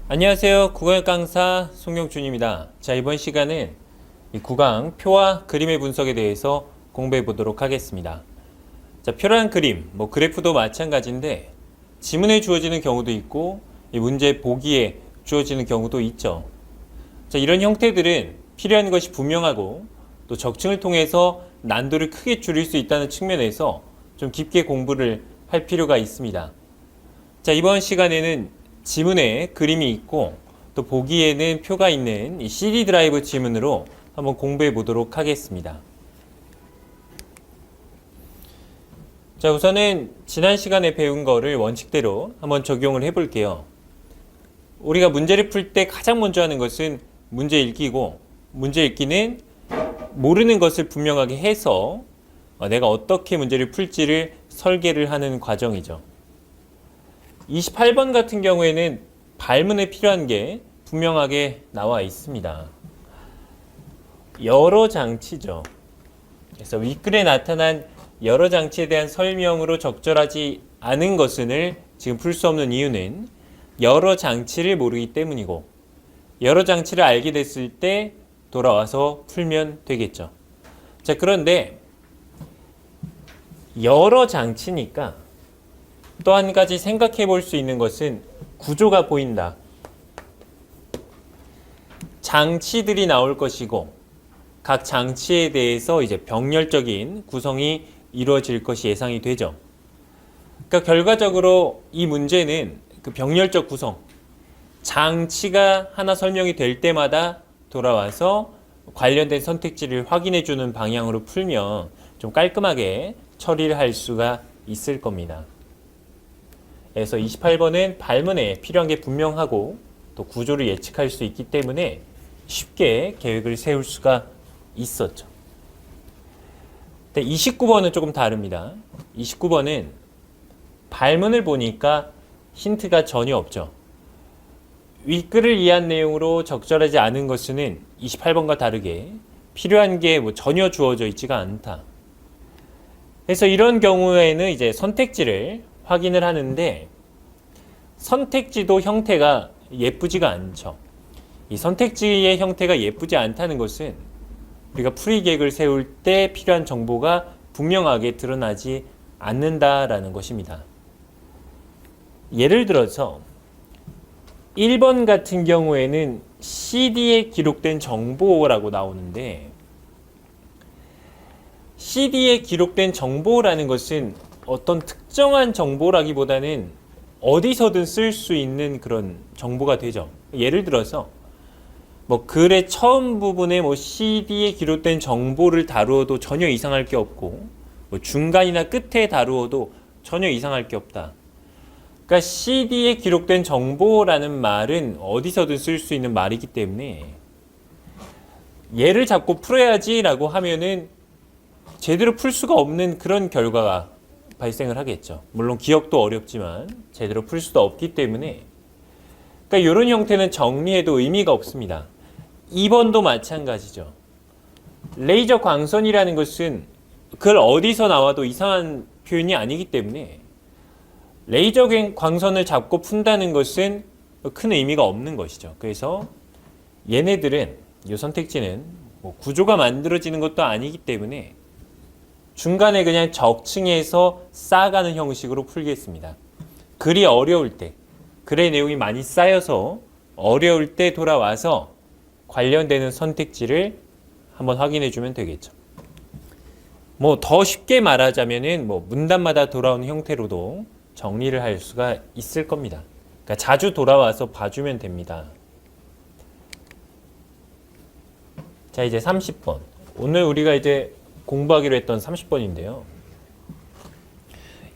안녕하세요. 국어역 강사 송영준입니다. 자, 이번 시간은 이 구강 표와 그림의 분석에 대해서 공부해 보도록 하겠습니다. 자, 표란 그림, 그래프도 마찬가지인데 지문에 주어지는 경우도 있고 이 문제 보기에 주어지는 경우도 있죠. 자, 이런 형태들은 필요한 것이 분명하고 또 적층을 통해서 난도를 크게 줄일 수 있다는 측면에서 좀 깊게 공부를 할 필요가 있습니다. 자, 이번 시간에는 지문에 그림이 있고 또 보기에는 표가 있는 이 CD 드라이브 지문으로 한번 공부해 보도록 하겠습니다. 자, 우선은 지난 시간에 배운 거를 원칙대로 한번 적용을 해 볼게요. 우리가 문제를 풀 때 가장 먼저 하는 것은 문제 읽기고, 문제 읽기는 모르는 것을 분명하게 해서 내가 어떻게 문제를 풀지를 설계를 하는 과정이죠. 28번 같은 경우에는 발문에 필요한 게 분명하게 나와 있습니다. 여러 장치죠. 그래서 윗글에 나타난 여러 장치에 대한 설명으로 적절하지 않은 것을 지금 풀 수 없는 이유는 여러 장치를 모르기 때문이고, 여러 장치를 알게 됐을 때 돌아와서 풀면 되겠죠. 자, 그런데 여러 장치니까 또 한 가지 생각해 볼 수 있는 것은 구조가 보인다. 장치들이 나올 것이고 각 장치에 대해서 이제 병렬적인 구성이 이루어질 것이 예상이 되죠. 그러니까 결과적으로 이 문제는 그 병렬적 구성, 장치가 하나 설명이 될 때마다 돌아와서 관련된 선택지를 확인해 주는 방향으로 풀면 좀 깔끔하게 처리를 할 수가 있을 겁니다. 그래서 28번은 발문에 필요한 게 분명하고 또 구조를 예측할 수 있기 때문에 쉽게 계획을 세울 수가 있었죠. 29번은 조금 다릅니다. 29번은 발문을 보니까 힌트가 전혀 없죠. 윗글을 이해한 내용으로 적절하지 않은 것은 28번과 다르게 필요한 게 전혀 주어져 있지가 않다. 그래서 이런 경우에는 이제 선택지를 확인을 하는데 선택지도 형태가 예쁘지가 않죠. 이 선택지의 형태가 예쁘지 않다는 것은 우리가 풀이 계획을 세울 때 필요한 정보가 분명하게 드러나지 않는다라는 것입니다. 예를 들어서 1번 같은 경우에는 CD에 기록된 정보라고 나오는데 CD에 기록된 정보라는 것은 어떤 특정한 정보라기보다는 어디서든 쓸 수 있는 그런 정보가 되죠. 예를 들어서 글의 처음 부분에 CD에 기록된 정보를 다루어도 전혀 이상할 게 없고 중간이나 끝에 다루어도 전혀 이상할 게 없다. 그러니까 CD에 기록된 정보라는 말은 어디서든 쓸 수 있는 말이기 때문에 얘를 잡고 풀어야지라고 하면은 제대로 풀 수가 없는 그런 결과가 발생을 하겠죠. 물론 기억도 어렵지만 제대로 풀 수도 없기 때문에 그러니까 이런 형태는 정리해도 의미가 없습니다. 2번도 마찬가지죠. 레이저 광선이라는 것은 그걸 어디서 나와도 이상한 표현이 아니기 때문에 레이저 광선을 잡고 푼다는 것은 큰 의미가 없는 것이죠. 그래서 얘네들은 이 선택지는 구조가 만들어지는 것도 아니기 때문에 중간에 그냥 적층해서 쌓아가는 형식으로 풀겠습니다. 글이 어려울 때, 글의 내용이 많이 쌓여서 어려울 때 돌아와서 관련되는 선택지를 한번 확인해 주면 되겠죠. 더 쉽게 말하자면은 문단마다 돌아오는 형태로도 정리를 할 수가 있을 겁니다. 그러니까 자주 돌아와서 봐주면 됩니다. 자, 이제 30번. 오늘 우리가 이제 공부하기로 했던 30번인데요.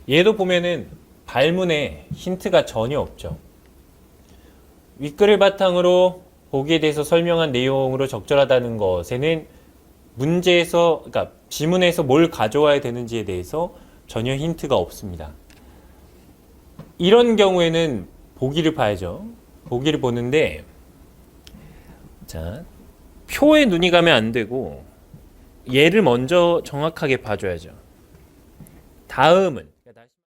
얘도 보면은 발문에 힌트가 전혀 없죠. 윗글을 바탕으로 보기에 대해서 설명한 내용으로 적절하다는 것에는 문제에서, 그러니까 지문에서 뭘 가져와야 되는지에 대해서 전혀 힌트가 없습니다. 이런 경우에는 보기를 봐야죠. 보기를 보는데, 자, 표에 눈이 가면 안 되고, 얘를 먼저 정확하게 봐줘야죠. 다음은